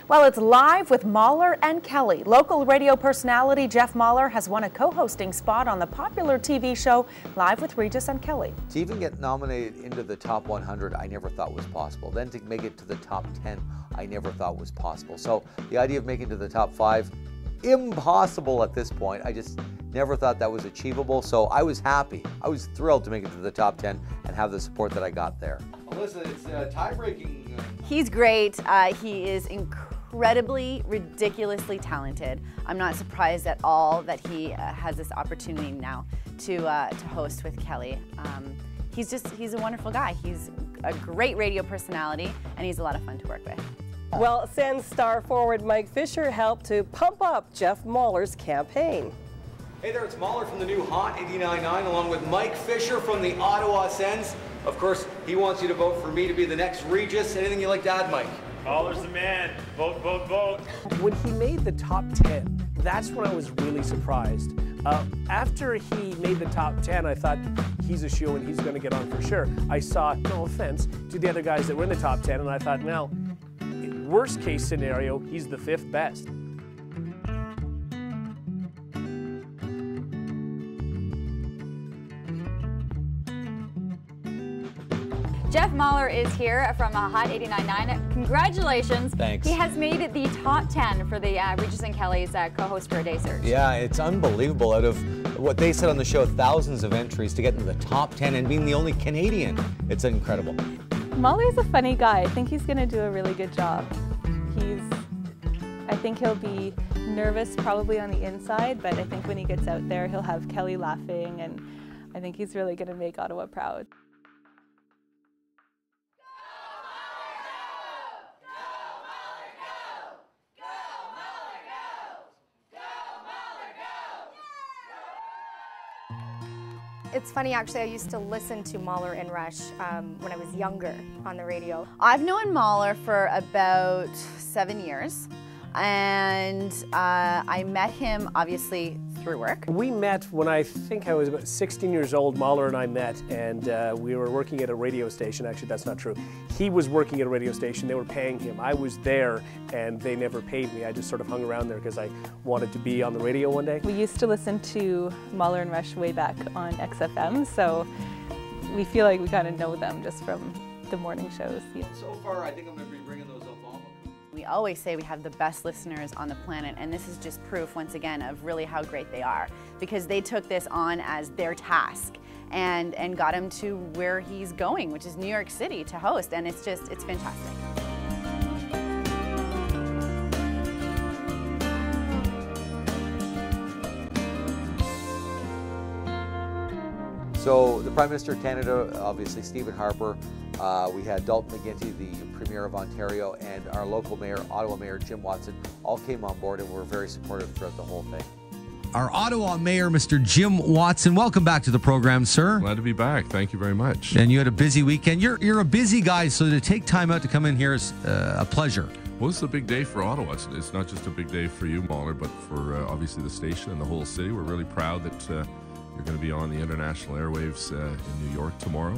Well, it's Live with Mauler and Kelly. Local radio personality Jeff Mauler has won a co-hosting spot on the popular TV show Live with Regis and Kelly. To even get nominated into the top 100, I never thought was possible. Then to make it to the top 10, I never thought was possible. So the idea of making it to the top 5, impossible at this point. I just never thought that was achievable. So I was happy. I was thrilled to make it to the top 10 and have the support that I got there. Alyssa, it's tie-breaking. He's great. He is incredibly, ridiculously talented. I'm not surprised at all that he has this opportunity now to host with Kelly. He's a wonderful guy. He's a great radio personality, and he's a lot of fun to work with. Well, Sens star forward Mike Fisher helped to pump up Jeff Mauler's campaign. Hey there, it's Mauler from the new Hot 89.9 along with Mike Fisher from the Ottawa Sens. Of course, he wants you to vote for me to be the next Regis. Anything you'd like to add, Mike? Mauler's the man. Vote, vote, vote. When he made the top 10, that's when I was really surprised. After he made the top 10, I thought he's a shoe and he's going to get on for sure. I saw, no offense, to the other guys that were in the top 10, and I thought, well, worst case scenario, he's the 5th best. Jeff Mauler is here from Hot 89.9. Congratulations. Thanks. He has made it the top 10 for the Regis and Kelly's co-host for A Day Search. Yeah, it's unbelievable. Out of what they said on the show, thousands of entries to get into the top 10 and being the only Canadian. It's incredible. Mauler's a funny guy. I think he's going to do a really good job. I think he'll be nervous probably on the inside, but I think when he gets out there, he'll have Kelly laughing, and I think he's really going to make Ottawa proud. It's funny, actually, I used to listen to Mauler and Rush when I was younger on the radio. I've known Mauler for about 7 years, and I met him, obviously, through work. We met when I think I was about 16 years old. Mauler and I met, and we were working at a radio station. Actually, that's not true. He was working at a radio station. They were paying him. I was there, and they never paid me. I just sort of hung around there because I wanted to be on the radio one day. We used to listen to Mauler and Rush way back on XFM, so we feel like we kind of know them just from the morning shows. Yeah. So far, I think I'm going to be bringing those Obama. We always say we have the best listeners on the planet, and this is just proof, once again, of really how great they are, because they took this on as their task and got him to where he's going, which is New York City, to host, and it's fantastic. So the Prime Minister of Canada, obviously Stephen Harper, we had Dalton McGuinty, the Premier of Ontario, and our local mayor, Ottawa Mayor Jim Watson, all came on board and were very supportive throughout the whole thing. Our Ottawa Mayor, Mr. Jim Watson, welcome back to the program, sir. Glad to be back. Thank you very much. And you had a busy weekend. You're a busy guy, so to take time out to come in here is a pleasure. Well, it's a big day for Ottawa. It's not just a big day for you, Mauler, but for obviously the station and the whole city. We're really proud that you're going to be on the international airwaves in New York tomorrow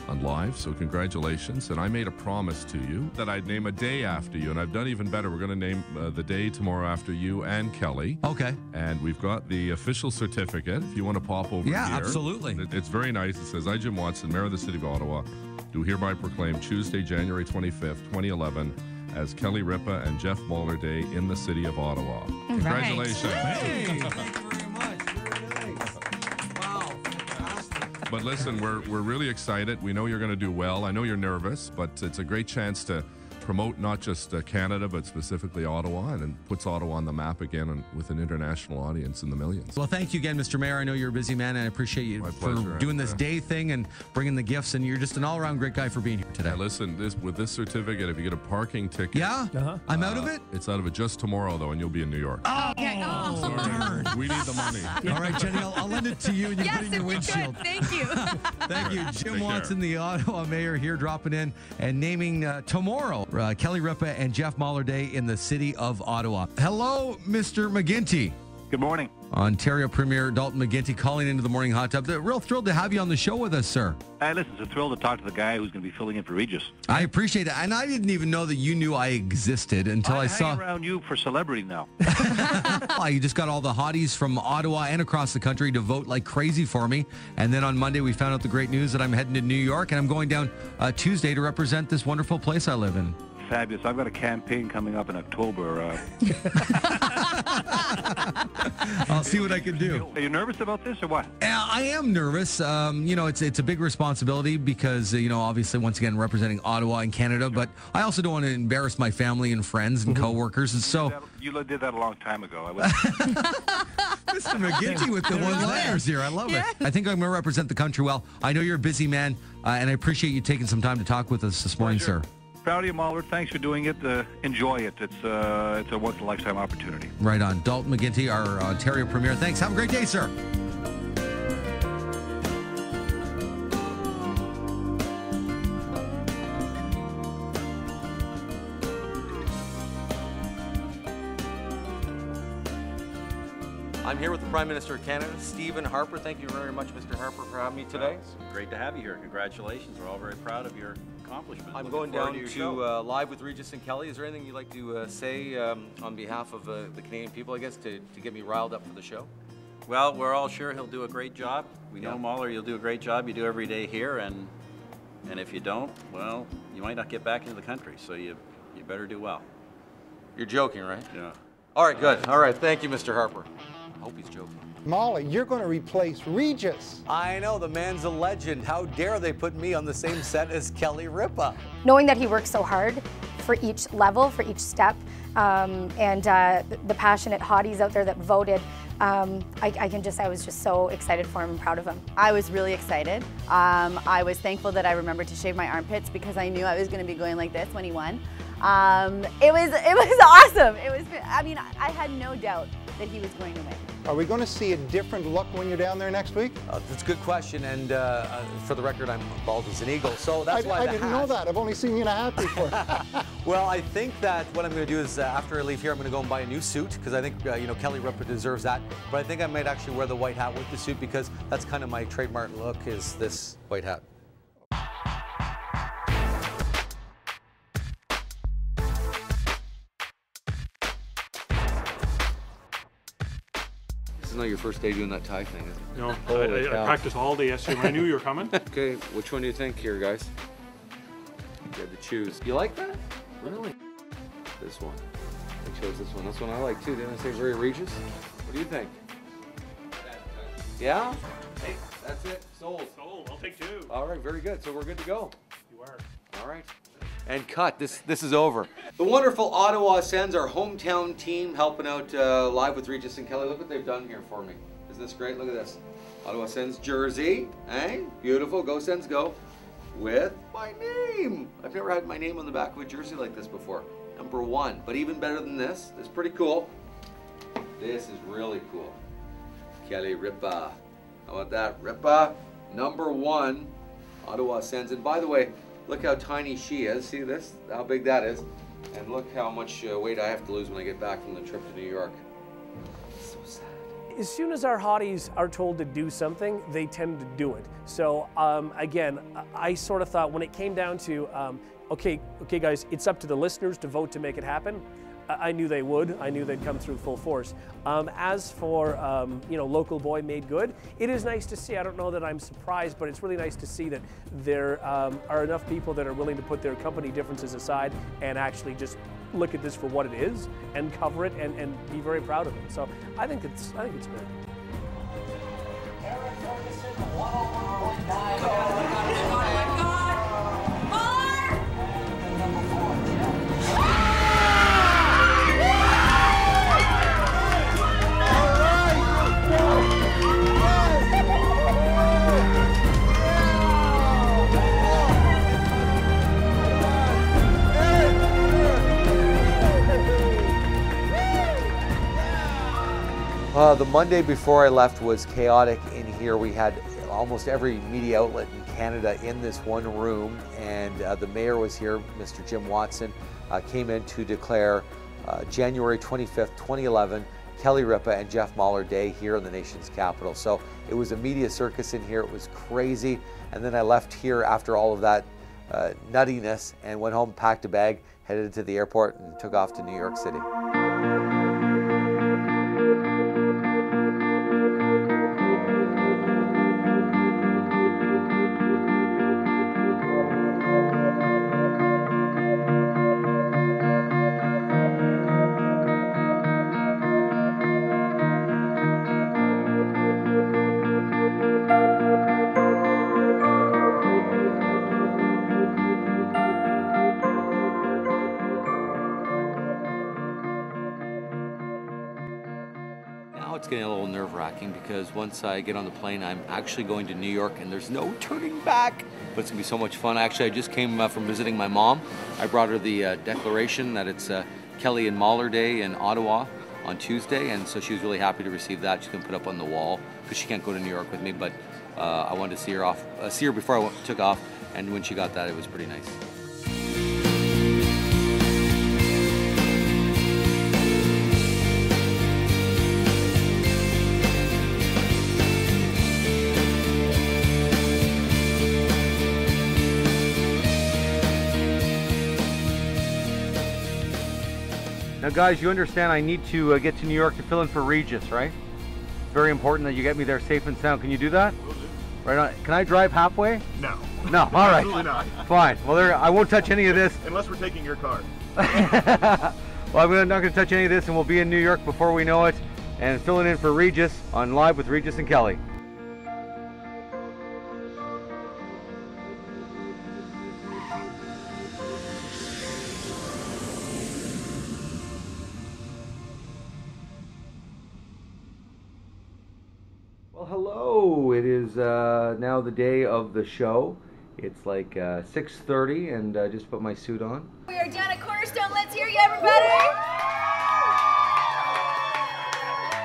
on Live, so congratulations. And I made a promise to you that I'd name a day after you, and I've done even better. We're going to name the day tomorrow after you and Kelly. Okay. And we've got the official certificate, if you want to pop over here. Yeah, absolutely. It's very nice. It says, I, Jim Watson, Mayor of the City of Ottawa, do hereby proclaim Tuesday, January 25th, 2011, as Kelly Ripa and Jeff Mauler Day in the City of Ottawa. Congratulations. Hey, thank you very much. Very nice. Wow. But listen, we're really excited. We know you're going to do well. I know you're nervous, but it's a great chance to promote not just Canada, but specifically Ottawa, and it puts Ottawa on the map again and with an international audience in the millions. Well, thank you again, Mr. Mayor. I know you're a busy man, and I appreciate you for doing this day thing and bringing the gifts, and you're just an all-around great guy for being here today. Yeah, listen, with this certificate, if you get a parking ticket... Yeah? I'm out of it? It's out of it just tomorrow, though, and you'll be in New York. Oh, okay. We need the money. All right, Jenny, I'll lend it to you, and you put it in your windshield. Thank you. Thank you. Jim Watson, the Ottawa Mayor, here dropping in and naming tomorrow Kelly Ripa and Jeff Mauler Day in the City of Ottawa. Hello, Mr. McGuinty. Good morning. Ontario Premier Dalton McGuinty calling into the Morning Hot Tub. Real thrilled to have you on the show with us, sir. Listen, it's a thrill to talk to the guy who's going to be filling in for Regis. I appreciate it. And I didn't even know that you knew I existed until I saw... hang around you for celebrity now. You just got all the hotties from Ottawa and across the country to vote like crazy for me. And then on Monday, we found out the great news that I'm heading to New York, and I'm going down Tuesday to represent this wonderful place I live in. Fabulous. I've got a campaign coming up in October. I'll see what I can do. Are you nervous about this or what? I am nervous. It's a big responsibility because, obviously, once again, representing Ottawa and Canada, but I also don't want to embarrass my family and friends and coworkers. And so... You did that a long time ago. Mr. McGuinty with the one-liners here. I love it. I think I'm going to represent the country well. I know you're a busy man, and I appreciate you taking some time to talk with us this morning, sir. Proud of you, Mauler. Thanks for doing it. Enjoy it. It's a once-in-a-lifetime opportunity. Right on. Dalton McGuinty, our Ontario Premier. Thanks. Have a great day, sir. I'm here with the Prime Minister of Canada, Stephen Harper. Thank you very much, Mr. Harper, for having me today. Well, great to have you here. Congratulations. We're all very proud of your accomplishment. I'm going down to Live with Regis and Kelly. Is there anything you'd like to say on behalf of the Canadian people, I guess, to get me riled up for the show? Well, we're all sure he'll do a great job. We know, Mauler, you'll do a great job. You do every day here, and if you don't, well, you might not get back into the country, so you better do well. You're joking, right? Yeah. All right, good. All right, thank you, Mr. Harper. I hope he's joking. Mauler, you're going to replace Regis. I know, the man's a legend. How dare they put me on the same set as Kelly Ripa? Knowing that he works so hard for each level, for each step, and the passionate hotties out there that voted, I was just so excited for him and proud of him. I was really excited. I was thankful that I remembered to shave my armpits because I knew I was going to be going like this when he won. It was awesome. I had no doubt that he was going to win. Are we going to see a different look when you're down there next week? That's a good question, and for the record, I'm bald as an eagle, so that's why I didn't know that. I've only seen you in a hat before. Well, I think that what I'm going to do is after I leave here, I'm going to go and buy a new suit because I think Kelly Ripa deserves that. But I think I might actually wear the white hat with the suit because that's kind of my trademark look is this white hat. This is not your first day doing that tie thing, is it? No, I practiced all day yesterday when I knew you were coming. Okay, which one do you think here, guys? You had to choose. You like that? Really? This one. I chose this one. This one I like too. Didn't I say very Regis? What do you think? Yeah? Hey, that's it. Sold. Sold. I'll take two. All right, very good. So we're good to go. You are. All right. And cut. This is over. The wonderful Ottawa Sens, our hometown team, helping out Live with Regis and Kelly. Look what they've done here for me. Isn't this great? Look at this. Ottawa Sens jersey. Eh? Beautiful. Go Sens go. With my name. I've never had my name on the back of a jersey like this before. Number 1. But even better than this. This is pretty cool. This is really cool. Kelly Ripa. How about that? Ripa. Number 1. Ottawa Sens. And by the way, look how tiny she is. See this? How big that is. And look how much weight I have to lose when I get back from the trip to New York. So sad. As soon as our hotties are told to do something, they tend to do it. So again, I sort of thought when it came down to, okay guys, it's up to the listeners to vote to make it happen. I knew they would. I knew they'd come through full force. As for, local boy made good, it is nice to see. I don't know that I'm surprised, but it's really nice to see that there are enough people that are willing to put their company differences aside and actually just look at this for what it is and cover it and be very proud of it. So I think it's good. The Monday before I left was chaotic in here. We had almost every media outlet in Canada in this one room, and the mayor was here, Mr. Jim Watson, came in to declare January 25th, 2011 Kelly Ripa and Jeff Mauler Day here in the nation's capital. So it was a media circus in here. It was crazy. And then I left here after all of that nuttiness and went home, packed a bag, headed to the airport, and took off to New York City. It's getting a little nerve-wracking because once I get on the plane, I'm actually going to New York and there's no turning back. But it's gonna be so much fun. Actually, I just came from visiting my mom. I brought her the declaration that it's Kelly and Mauler Day in Ottawa on Tuesday, and so she was really happy to receive that. She's gonna put up on the wall because she can't go to New York with me, but I wanted to see her before I took off, and when she got that, it was pretty nice. Now guys, you understand I need to get to New York to fill in for Regis, right? It's very important that you get me there safe and sound. Can you do that? Will do. Right on. Can I drive halfway? No. No, all right. Absolutely not. Fine. Well, I won't touch any of this. Unless we're taking your car. Well, I'm not going to touch any of this, and we'll be in New York before we know it, and filling in for Regis on Live with Regis and Kelly. Well, hello. It is now the day of the show. It's like 6:30, and I just put my suit on. We are down at Cornerstone. Let's hear you, everybody.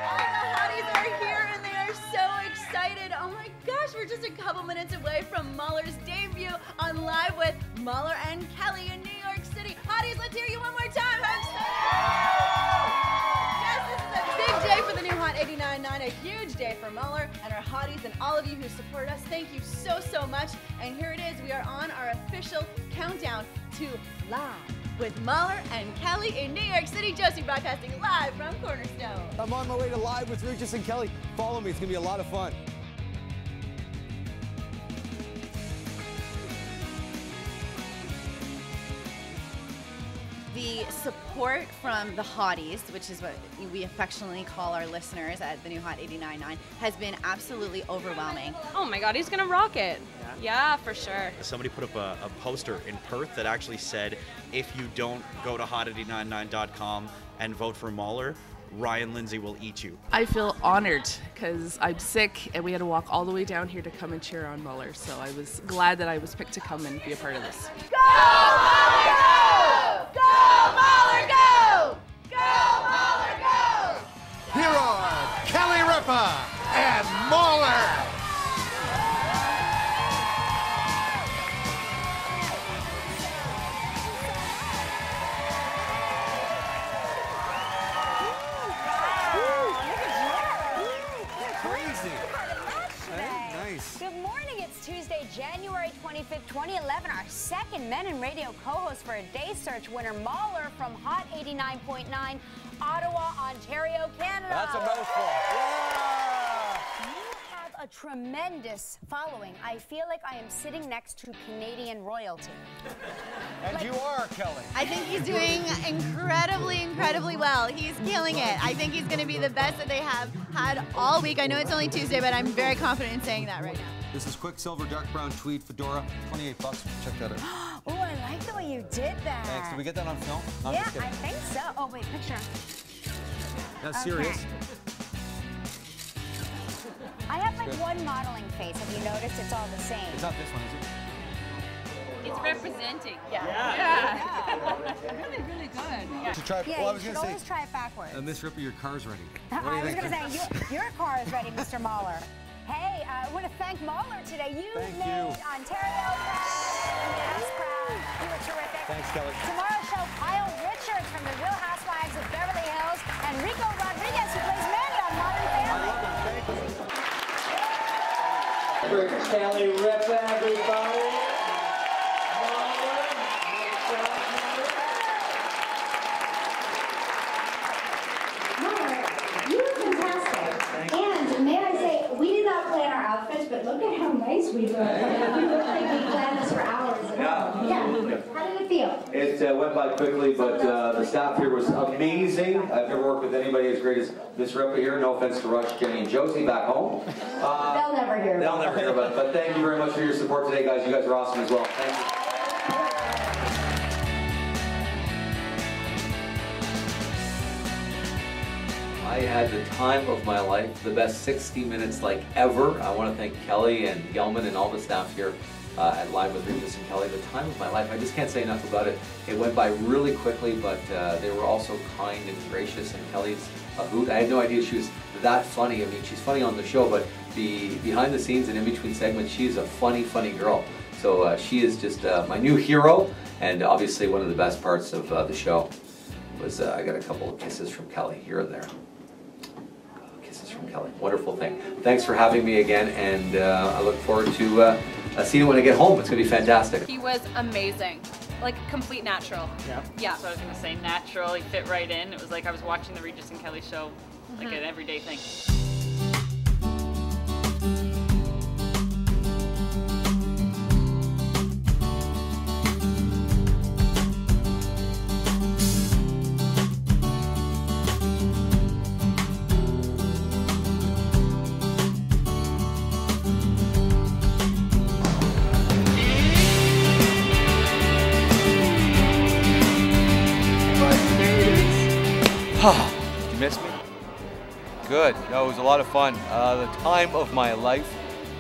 All the hotties are here, and they are so excited. Oh my gosh, we're just a couple minutes away from Mauler's debut on Live with Mauler and Kelly in New York City. Hotties, let's hear you one more time. Big day for the new Hot 89.9, a huge day for Mauler and our hotties and all of you who support us. Thank you so, so much. And here it is. We are on our official countdown to Live with Mauler and Kelly in New York City. Josie broadcasting live from Cornerstone. I'm on my way to Live with Regis and Kelly. Follow me. It's going to be a lot of fun. The support from the hotties, which is what we affectionately call our listeners at the new Hot 89.9, has been absolutely overwhelming. Oh my God, he's gonna rock it. Yeah, for sure. Somebody put up a poster in Perth that actually said, if you don't go to hot89.9.com and vote for Mauler, Ryan Lindsay will eat you. I feel honored because I'm sick and we had to walk all the way down here to come and cheer on Mauler. So I was glad that I was picked to come and be a part of this. Go Mauler, go! Go Mauler, go! Go Mauler, go! Here are Kelly Ripa and Mauler. Good morning. It's Tuesday, January 25th, 2011. Our second Men in Radio co-host for a Day Search winner, Mauler from Hot 89.9, Ottawa, Ontario, Canada. That's a mouthful. Yeah. You have a tremendous following. I feel like I am sitting next to Canadian royalty. And you are, Kelly. I think he's doing incredibly well. He's killing it. I think he's going to be the best that they have had all week. I know it's only Tuesday, but I'm very confident in saying that right now. This is Quicksilver Dark Brown Tweed Fedora, $28. Check that out. Oh, I like the way you did that. Thanks. Did we get that on film? I'm Yeah, just kidding. I think so. Oh, wait, picture. That's serious. I have like one modeling face. Have you noticed it's all the same? It's not this one, is it? It's representing. Yeah. Really good. Yeah. To try, Yeah, well, I you was should going to always say, try it backwards. Miss Ripper, your car's ready. I was going to say, your car is ready, Mr. Mauler. Hey, I want to thank Mauler today. You made Ontario proud, you made us proud. You were terrific. Thanks, Kelly. Tomorrow's show, Kyle Richards from the Real Housewives of Beverly Hills and Rico Rodriguez, who Kelly Ripa, everybody. You were fantastic. And may I say, we did not plan our outfits, but look at how nice we look. We look like we planned this for hours. Yeah. Yeah. How did it feel? It went by quickly, but the staff here was amazing. I've never worked with anybody as great as Miss Ripa here. No offense to Rush, Jenny, and Josie back home. They'll never hear They'll never hear about it. But thank you very much for your support today, guys. You guys are awesome as well. Thank you. I had the time of my life, the best 60 minutes like ever. I want to thank Kelly and Gelman and all the staff here at Live with Regis and Kelly. The time of my life, I just can't say enough about it. It went by really quickly, but they were also kind and gracious, and Kelly's a hoot. I had no idea she was that funny. I mean, she's funny on the show, but behind the scenes and in between segments, she's a funny, funny girl. So she is just my new hero, and obviously one of the best parts of the show was I got a couple of kisses from Kelly here and there. From Kelly. Wonderful thing. Thanks for having me again, and I look forward to seeing it when I get home. It's going to be fantastic. He was amazing. Like a complete natural. Yeah. Yeah. So I was going to say natural. He fit right in. It was like I was watching the Regis and Kelly show, like an everyday thing. Did you miss me? Good. No, it was a lot of fun. The time of my life.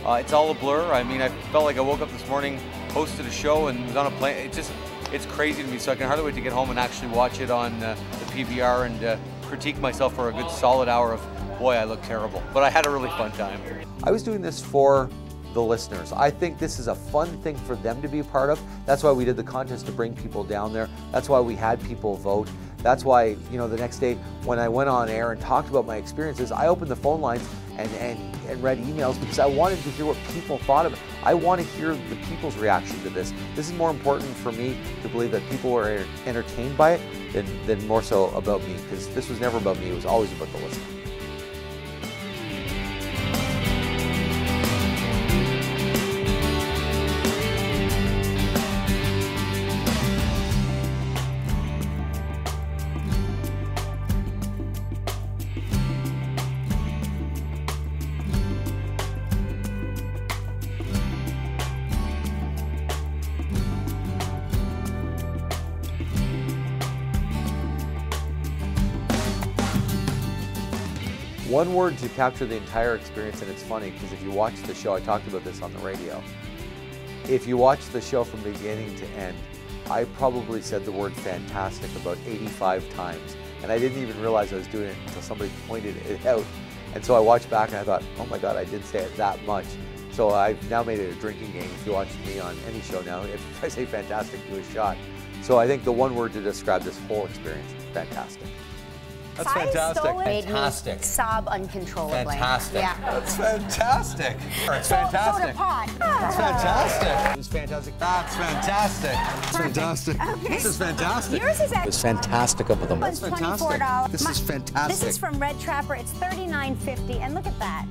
It's all a blur. I mean, I felt like I woke up this morning, hosted a show, and was on a plane. It's crazy to me. So I can hardly wait to get home and actually watch it on the PVR and critique myself for a good solid hour of, boy, I look terrible. But I had a really fun time. I was doing this for the listeners. I think this is a fun thing for them to be a part of. That's why we did the contest, to bring people down there. That's why we had people vote. That's why, you know, the next day when I went on air and talked about my experiences, I opened the phone lines and read emails because I wanted to hear what people thought of it. I want to hear the people's reaction to this. This is more important for me to believe that people were entertained by it than more so about me, because this was never about me. It was always about the listener. One word to capture the entire experience, and it's funny because if you watch the show, I talked about this on the radio. If you watch the show from beginning to end, I probably said the word fantastic about 85 times. And I didn't even realize I was doing it until somebody pointed it out. And so I watched back and I thought, oh my God, I did say it that much. So I've now made it a drinking game. If you watch me on any show now, if I say fantastic, do a shot. So I think the one word to describe this whole experience, fantastic. That's fantastic. Fantastic. Made me sob uncontrollably. Fantastic. Yeah. That's fantastic. It's fantastic. Soda pot. That's fantastic. It's fantastic. That's fantastic. It's fantastic. Okay. This is fantastic. Yours is actually It's fantastic of them. $24. This is fantastic. This is from Red Trapper. It's $39.50, and look at that.